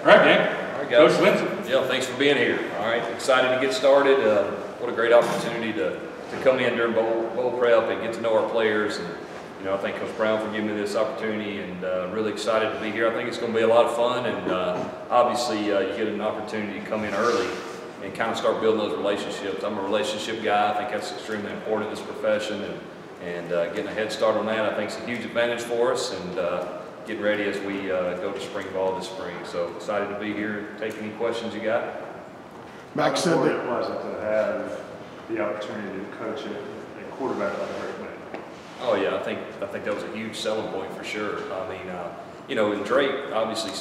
All right, Dan. All right, guys. Coach Lindsey. Yeah, thanks for being here. All right, excited to get started. What a great opportunity to come in during bowl prep and get to know our players. And I thank Coach Brown for giving me this opportunity, and really excited to be here. I think it's going to be a lot of fun, and obviously you get an opportunity to come in early and kind of start building those relationships. I'm a relationship guy. I think that's extremely important in this profession, and getting a head start on that I think is a huge advantage for us, and getting ready as we go to spring ball this spring. So excited to be here. Take any questions you got. Max said that it wasn't to have the opportunity to coach a quarterback like Drake May. Oh yeah, I think that was a huge selling point for sure. I mean, and Drake, obviously,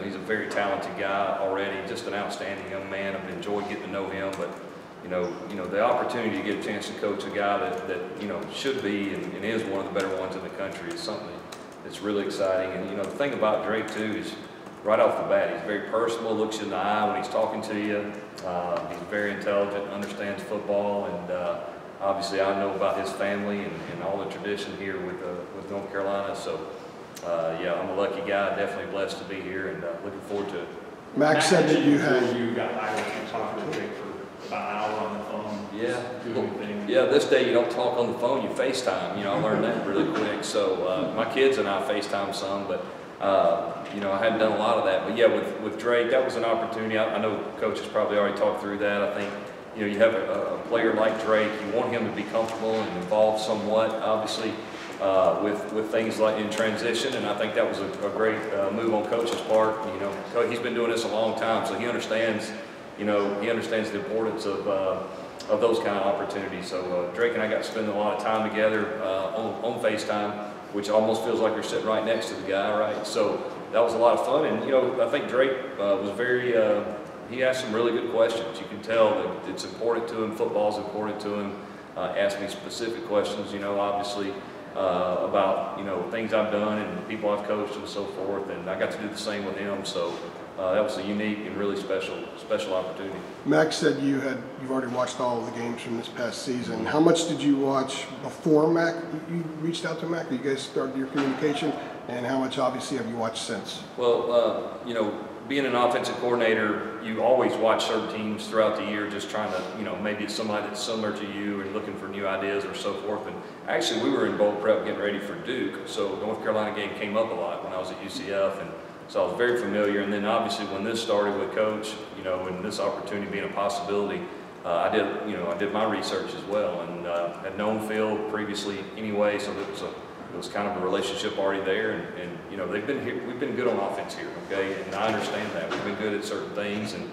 he's a very talented guy already, just an outstanding young man. I've enjoyed getting to know him, but the opportunity to get a chance to coach a guy that should be and is one of the better ones in the country is something that's really exciting. And the thing about Drake too is right off the bat, he's very personable, looks you in the eye when he's talking to you. He's very intelligent, understands football, and obviously I know about his family and all the tradition here with North Carolina. So yeah, I'm a lucky guy, definitely blessed to be here, and looking forward to it. Max said that you got hired and talking to Drake for about an hour on the phone. Yeah. Yeah, this day you don't talk on the phone, you FaceTime. I learned that really quick. So my kids and I FaceTime some, but I hadn't done a lot of that. But yeah, with Drake, that was an opportunity. I know Coach has probably already talked through that. I think you have a player like Drake, you want him to be comfortable and involved somewhat, obviously, with things like in transition, and I think that was a great move on Coach's part. He's been doing this a long time, so he understands. He understands the importance of those kind of opportunities. So Drake and I got to spend a lot of time together on FaceTime, which almost feels like you're sitting right next to the guy, right? So that was a lot of fun, and I think Drake was very. He asked some really good questions. You can tell that it's important to him. Football's important to him. Asked me specific questions, obviously about things I've done and people I've coached and so forth. And I got to do the same with him. So that was a unique and really special opportunity. Max said you've already watched all of the games from this past season. How much did you watch before Mac? You reached out to Mac. You guys started your communication, and how much obviously have you watched since? Well, being an offensive coordinator, you always watch certain teams throughout the year, just trying to, maybe it's somebody that's similar to you and looking for new ideas or so forth. And actually, we were in bowl prep getting ready for Duke, so the North Carolina game came up a lot when I was at UCF, and so I was very familiar. And then obviously when this started with Coach, and this opportunity being a possibility, I did my research as well, and had known Phil previously anyway, so it was kind of a relationship already there, and we've been good on offense here, okay, and I understand that. We've been good at certain things, and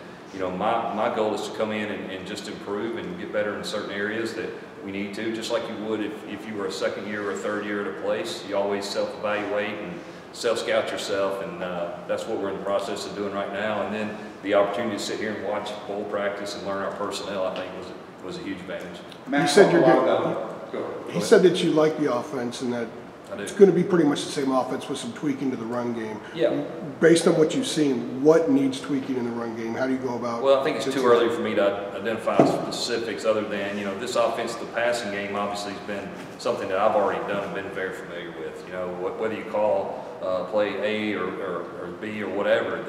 my goal is to come in and just improve and get better in certain areas that we need to, just like you would if you were a second year or a third year at a place. You always self-evaluate and self-scout yourself, and that's what we're in the process of doing right now. And then the opportunity to sit here and watch bowl practice and learn our personnel, I think was a huge advantage. You said you're good. He said that you like the offense and that it's going to be pretty much the same offense with some tweaking to the run game. Yeah. Based on what you've seen, what needs tweaking in the run game? How do you go about? Well, I think it's too early for me to identify specifics other than, this offense, the passing game obviously has been something that I've already done and been very familiar with. Whether you call play A or B or whatever,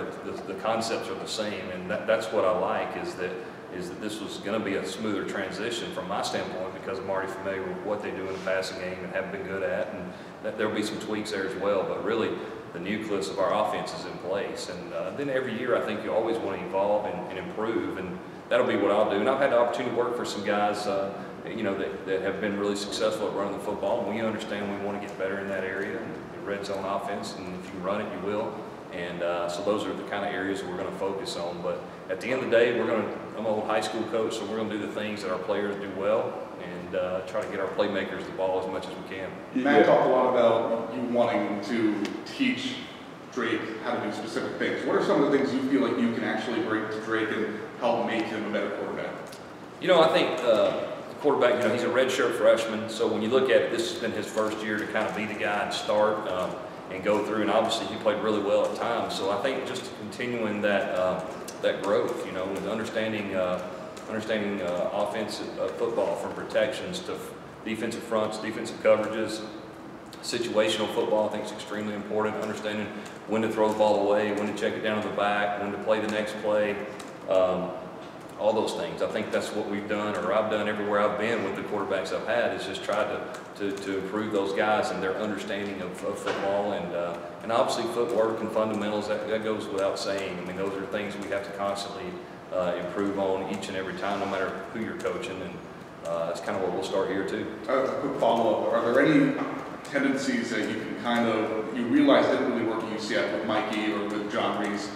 the concepts are the same, and that's what I like is that this was going to be a smoother transition from my standpoint, because I'm already familiar with what they do in the passing game and have been good at, and that there'll be some tweaks there as well. But really, the nucleus of our offense is in place, and then every year I think you always want to evolve and improve, and that'll be what I'll do. And I've had the opportunity to work for some guys, that have been really successful at running the football, and we understand we want to get better in that area, the red zone offense, and if you run it, you will. And so those are the kind of areas we're going to focus on. But at the end of the day, I'm an old high school coach, so we're going to do the things that our players do well and try to get our playmakers the ball as much as we can. Matt talked a lot about you wanting to teach Drake how to do specific things. What are some of the things you feel like you can actually bring to Drake and help make him a better quarterback? I think the quarterback, he's a redshirt freshman, so when you look at it, this has been his first year to kind of be the guy and start and go through, and obviously he played really well at times. So I think just continuing that growth, with understanding offensive football, from protections to defensive fronts, defensive coverages, Situational football, I think, is extremely important. Understanding when to throw the ball away, when to check it down to the back, when to play the next play, all those things. I think that's what we've done, or I've done everywhere I've been with the quarterbacks I've had, is just tried to improve those guys and their understanding of football, and obviously footwork and fundamentals, that goes without saying. I mean, those are things we have to constantly improve on each and every time, no matter who you're coaching, and that's kind of where we'll start here too. A quick follow-up, are there any tendencies that you can you realize didn't really work at UCF with Mikey or with John Reese,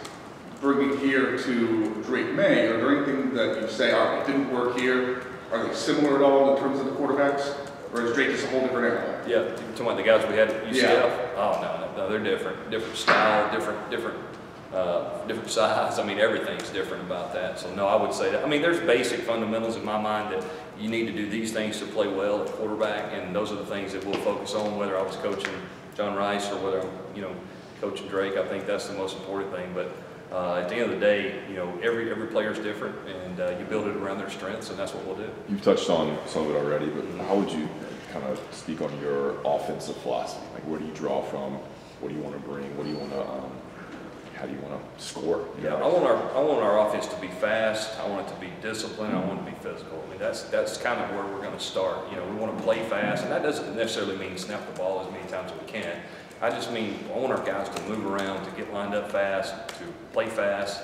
bring it here to Drake May? Are there anything that you say, all right, it didn't work here? Are they similar at all in terms of the quarterbacks? Or is Drake just a whole different animal? Yeah, you're talking about the guys we had at UCF? Yeah. Oh, no, they're different. Different style, different size. I mean, everything's different about that. So no, I would say that. I mean, there's basic fundamentals in my mind that you need to do these things to play well at quarterback, and those are the things that we'll focus on, whether I was coaching John Rice or whether I'm, coaching Drake. I think that's the most important thing. But at the end of the day, every player is different, and you build it around their strengths, and that's what we'll do. You've touched on some of it already, but how would you kind of speak on your offensive philosophy? Like, where do you draw from? What do you want to bring? What do you want to how do you want to score? Yeah, I want our offense to be fast. I want it to be disciplined. I want it to be physical. I mean, that's kind of where we're going to start. We want to play fast, and that doesn't necessarily mean snap the ball as many times as we can. I just mean I want our guys to move around, to get lined up fast, to play fast.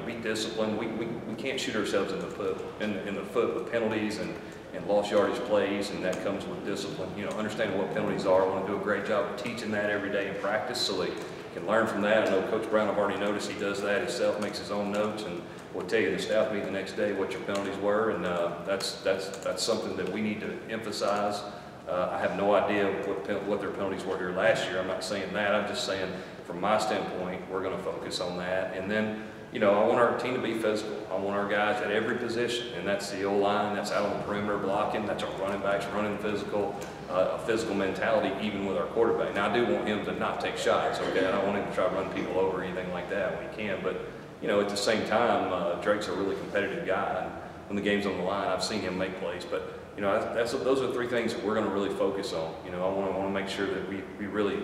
Be disciplined. We can't shoot ourselves in the foot with penalties and lost yardage plays, and that comes with discipline. Understanding what penalties are. I want to do a great job of teaching that every day in practice, so they can learn from that. I know Coach Brown, I've already noticed he does that himself, makes his own notes, and will tell you in the staff meeting the next day what your penalties were, and that's something that we need to emphasize. I have no idea what their penalties were here last year. I'm not saying that. I'm just saying from my standpoint, we're going to focus on that. And then, I want our team to be physical. I want our guys at every position, and that's the O-line, that's out on the perimeter blocking, that's our running backs running physical, a physical mentality even with our quarterback. Now, I do want him to not take shots, okay? I don't want him to try to run people over or anything like that when he can, but, at the same time, Drake's a really competitive guy, and when the game's on the line, I've seen him make plays, but those are three things that we're going to really focus on. I want to make sure that we really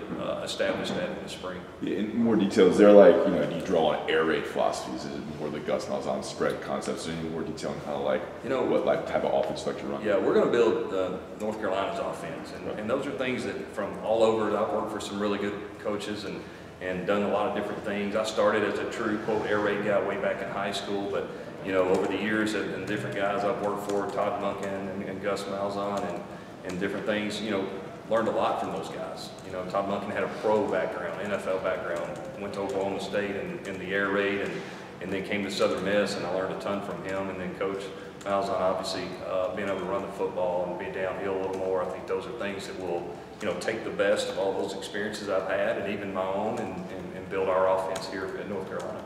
establish that in the spring. Yeah, in more detail, is there like, do you draw on air raid philosophies? Is it more the Gus Malzahn spread concepts? Is there any more detail on kind of like, what like type of offense like to run? Yeah, we're going to build North Carolina's offense, and those are things that from all over. I've worked for some really good coaches and done a lot of different things. I started as a true quote air raid guy way back in high school, but over the years and different guys I've worked for, Todd Monken and Gus Malzahn and different things, learned a lot from those guys. Todd Monken had a pro background, NFL background, went to Oklahoma State in the air raid and then came to Southern Miss, and I learned a ton from him. And then Coach Malzahn, obviously, being able to run the football and be downhill a little more, I think those are things that will, take the best of all those experiences I've had and even my own and build our offense here in North Carolina.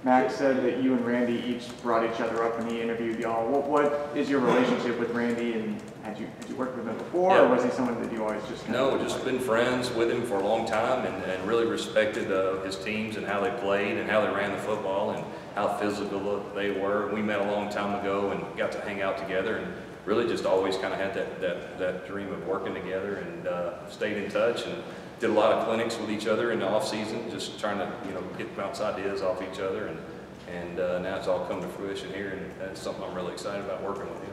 Max said that you and Randy each brought each other up when he interviewed y'all. What is your relationship with Randy, and had you worked with him before, or was he someone that you always just just been friends with him for a long time and really respected his teams and how they played and how they ran the football and how physical they were. We met a long time ago and got to hang out together and really just always kind of had that dream of working together and stayed in touch and did a lot of clinics with each other in the off season, just trying to get bounce ideas off each other, and now it's all come to fruition here, and that's something I'm really excited about working with him.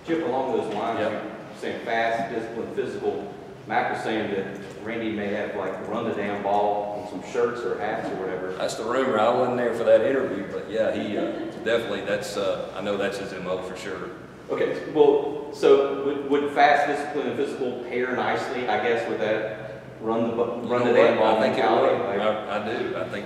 Chip, along those lines, Yep. you're saying fast, disciplined, physical. Mac was saying that Randy may have run the damn ball on some shirts or hats or whatever. That's the rumor. I wasn't there for that interview, but yeah, he definitely. I know that's his MO for sure. Okay, well, so would fast, disciplined, and physical pair nicely, I guess, with that? Run the damn ball I think mentality? it would. I do. I think,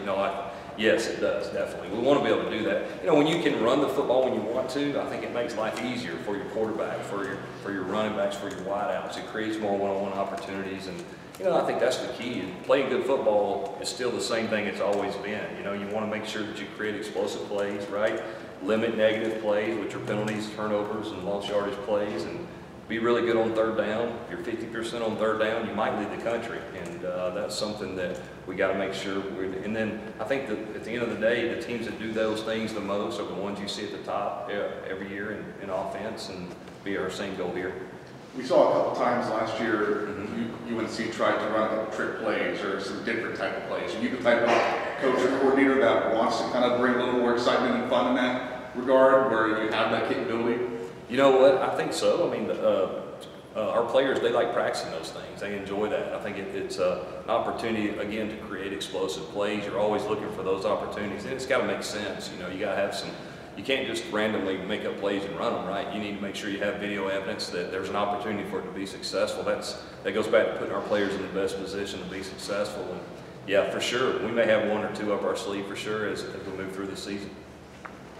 yes, it does, definitely. We want to be able to do that. When you can run the football when you want to, I think it makes life easier for your quarterback, for your running backs, for your wideouts. It creates more one-on-one opportunities, and I think that's the key. Playing good football is still the same thing it's always been. You want to make sure that you create explosive plays, right? Limit negative plays, which are penalties, turnovers, and lost yardage plays, and be really good on third down. If you're 50% on third down, you might lead the country, and that's something that we got to make sure. And then I think that at the end of the day, the teams that do those things the most are the ones you see at the top every year in offense, and be our same goal here. We saw a couple times last year, you UNC tried to run trick plays or some different type of plays? Are you the type of coach or coordinator that wants to kind of bring a little more excitement and fun in that regard, where you have that capability? You know what? I think so. I mean, our players, they like practicing those things. They enjoy that. I think it's an opportunity, again, to create explosive plays. You're always looking for those opportunities, and it's got to make sense. You know, you got to have some. You can't just randomly make up plays and run them, right? You need to make sure you have video evidence that there's an opportunity for it to be successful. That goes back to putting our players in the best position to be successful. And yeah, for sure, we may have one or two up our sleeve for sure as we move through the season.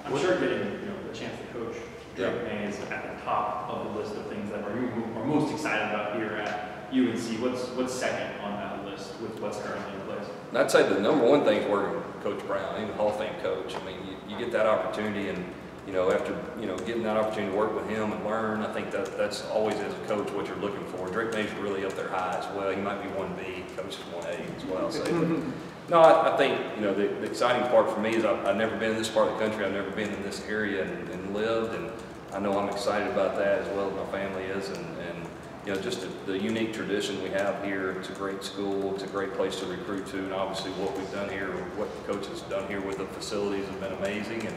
I'm sure getting the chance to coach Drake May is at the top of the list of things that are most excited about here at UNC. What's second on that list with what's currently in place? And I'd say the number one thing is working with Coach Brown, even Hall of Fame coach. I mean, you get that opportunity, and after getting that opportunity to work with him and learn, I think that's always as a coach what you're looking for. Drake May's really up there high as well. He might be 1B, coach is 1A as well. So, no, I think the exciting part for me is I've never been in this part of the country. I've never been in this area and lived, and I know I'm excited about that as well as my family is, and just the unique tradition we have here. It's a great school. It's a great place to recruit to, and obviously what we've done here, what the coach has done here with the facilities has been amazing,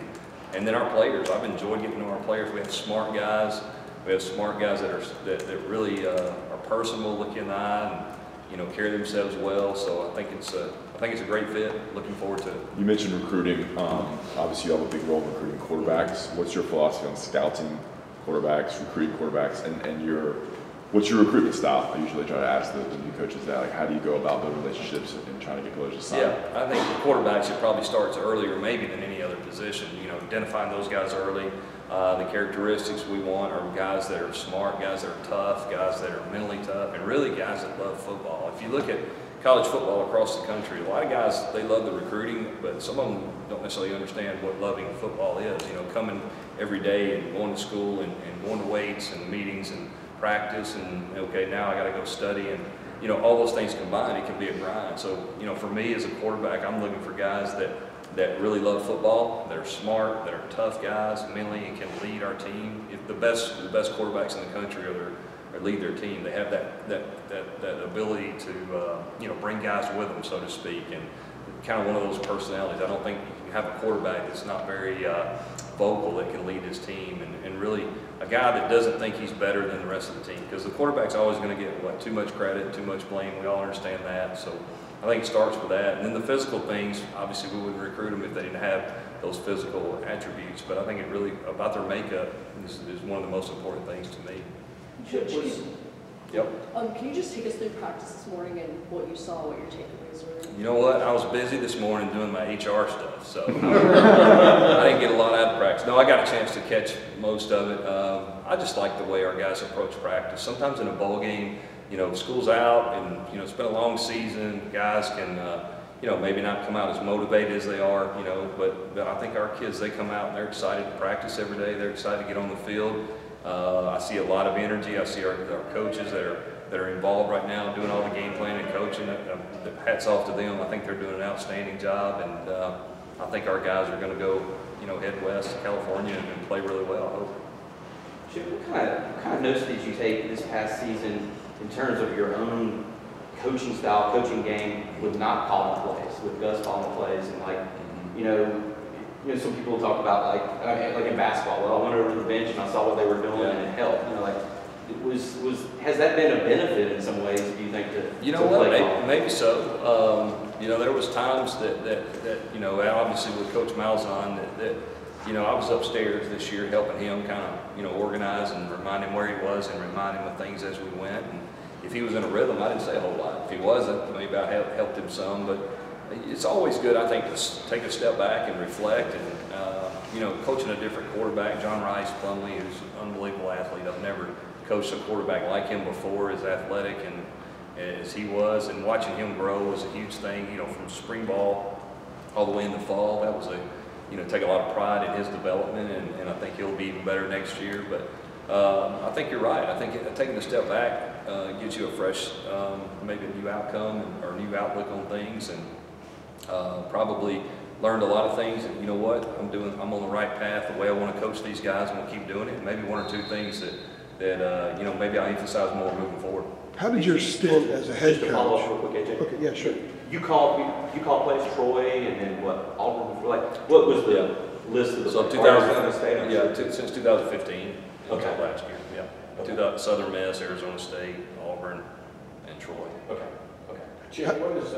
and then our players. I've enjoyed getting to know our players. We have smart guys. We have smart guys that really are personable, look you in the eye, and carry themselves well. So I think it's a great fit. Looking forward to it. You mentioned recruiting. Obviously, you have a big role in recruiting quarterbacks. What's your philosophy on scouting quarterbacks, recruiting quarterbacks, and what's your recruitment style? I usually try to ask the new coaches that. Like, how do you go about building relationships and trying to get players to sign? Yeah, I think the quarterbacks, it probably starts earlier maybe than any other position. Identifying those guys early. The characteristics we want are guys that are smart, guys that are tough, guys that are mentally tough, and really guys that love football. If you look at college football across the country, a lot of guys, they love the recruiting, but some of them don't necessarily understand what loving football is. Coming every day and going to school and going to weights and meetings and practice, and okay, now I got to go study, and all those things combined, it can be a grind. So for me as a quarterback, I'm looking for guys that really love football, that are smart, that are tough guys mentally, and can lead our team. If the best quarterbacks in the country are lead their team, they have that ability to bring guys with them, so to speak, and kind of one of those personalities. I don't think you can have a quarterback that's not very vocal that can lead his team, and really a guy that doesn't think he's better than the rest of the team, because the quarterback's always going to get too much credit, too much blame. We all understand that. So I think it starts with that, and then the physical things. Obviously, we wouldn't recruit them if they didn't have those physical attributes. But I think it really about their makeup is one of the most important things to me. Yep. Can you just take us through practice this morning and what you saw, what your takeaways were? You know what? I was busy this morning doing my HR stuff, so I didn't get a lot out of practice. No, I got a chance to catch most of it. I just like the way our guys approach practice. Sometimes in a bowl game, school's out and, it's been a long season. Guys can, maybe not come out as motivated as they are, but I think our kids, they come out and they're excited to practice every day. They're excited to get on the field. I see a lot of energy. I see our coaches that are involved right now doing all the game planning and coaching. Hats off to them. I think they're doing an outstanding job, and I think our guys are going to go, head west to California and play really well, I hope. Chip, what kind of notes did you take this past season in terms of your own coaching style, coaching game, with not calling plays, with Gus calling plays, and some people talk about like in basketball. Well, I went over to the bench and I saw what they were doing, and it helped. Has that been a benefit in some ways? Do you think that? Maybe so. There was times that obviously with Coach Malzahn that I was upstairs this year helping him kind of organize and remind him where he was and remind him of things as we went. And if he was in a rhythm, I didn't say a whole lot. If he wasn't, maybe I helped him some. But it's always good, I think, to take a step back and reflect. And coaching a different quarterback, John Rice Plumlee, who's an unbelievable athlete. I've never coached a quarterback like him before, as athletic and as he was, and watching him grow was a huge thing. From spring ball all the way into fall, that was take a lot of pride in his development, and I think he'll be even better next year. But I think you're right. I think taking a step back gives you a fresh, maybe a new outcome or a new outlook on things, and probably learned a lot of things. And you know what? I'm on the right path. The way I want to coach these guys, I'm going to keep doing it. Maybe one or two things that you know, maybe I emphasize more moving forward. How did your stint as a head Just to follow up coach? real quick, AJ. Okay, yeah, sure. You called plays Troy and then what, Auburn before, like, what was the list of the? So Arizona State, I'm sure. since 2015 Okay. until last year, yeah. Okay. 2000 Southern Miss, Arizona State, Auburn, and Troy. Okay, okay. Chip, what is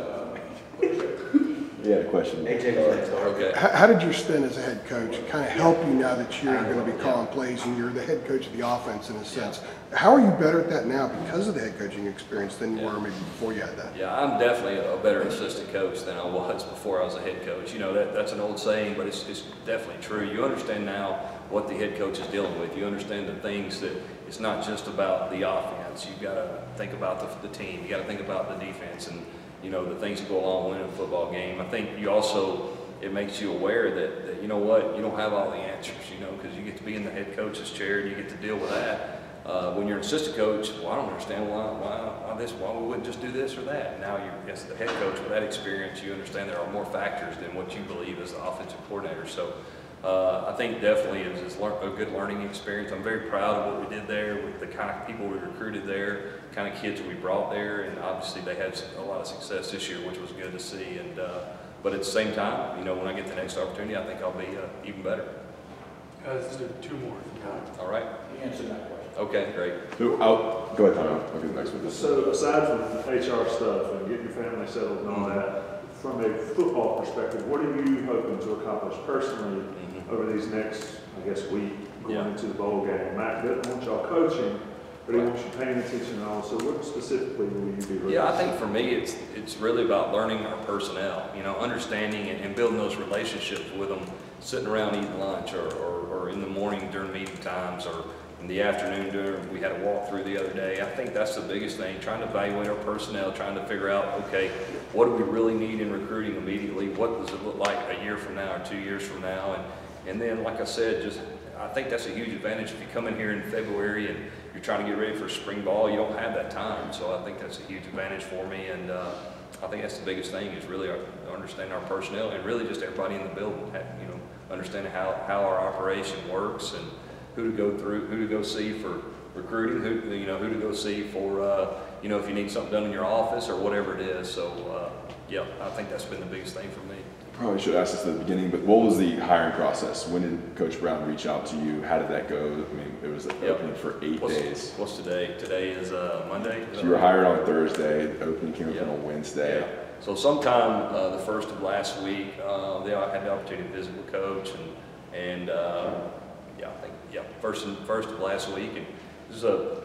You had a question. AJ was next. Okay. How did your stint as a head coach kind of help you now that you're going to be calling plays and you're the head coach of the offense in a sense? How are you better at that now because of the head coaching experience than you were maybe before you had that? Yeah, I'm definitely a better assistant coach than I was before I was a head coach. You know, that's an old saying, but it's definitely true. You understand now what the head coach is dealing with. You understand the things that it's not just about the offense. You've got to think about the team. You got to think about the defense and, you know, the things that go along with winning a football game. I think you also, it makes you aware that, you know what, you don't have all the answers, you know, because you get to be in the head coach's chair and you get to deal with that. When you're an assistant coach, well, I don't understand why we wouldn't just do this or that. Now you're as the head coach with that experience, you understand there are more factors than what you believe as the offensive coordinator. So I think definitely it was a good learning experience. I'm very proud of what we did there with the kind of people we recruited there, the kind of kids we brought there, and obviously they had a lot of success this year, which was good to see. And but at the same time, you know, when I get the next opportunity, I think I'll be even better. Let's do two more. All right. You answered that question. Okay, great. So, go ahead, Tom. I'll get the next one. So aside from the HR stuff and getting your family settled and all that, from a football perspective, what are you hoping to accomplish personally over these next, I guess, week going into the bowl game? Matt doesn't want y'all coaching, but he wants you paying attention and all. So what specifically will you be looking Yeah, I think for me, it's really about learning our personnel, you know, understanding and building those relationships with them, sitting around eating lunch or in the morning during meeting times or in the afternoon during, we had a walkthrough the other day. I think that's the biggest thing, trying to evaluate our personnel, trying to figure out, okay, what do we really need in recruiting immediately? What does it look like a year from now or 2 years from now? And then, like I said, I think that's a huge advantage. If you come in here in February and you're trying to get ready for spring ball, you don't have that time. So I think that's a huge advantage for me. And I think that's the biggest thing is really understanding our personnel and really just everybody in the building, you know, understanding how our operation works and who to go see for recruiting, who to go see for, you know, if you need something done in your office or whatever it is. So, yeah, I think that's been the biggest thing for me. Probably should ask this at the beginning, but what was the hiring process? When did Coach Brown reach out to you? How did that go? I mean, it was opening for 8 days. What's today? Today is Monday. So you were hired on Thursday. The opening came up on Wednesday. Yeah. So sometime the first of last week, I had the opportunity to visit with Coach, and I think first of last week, and this is a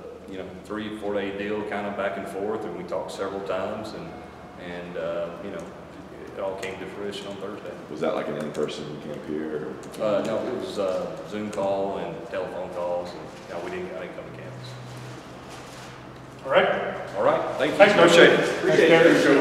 3-4 day deal, kind of back and forth, and we talked several times, and you know. It all came to fruition on Thursday. Was that like an in-person you came up here? No, it was Zoom call and telephone calls, and I didn't come to campus. All right. All right, thank you. Thanks, Coach. Appreciate it. Appreciate it.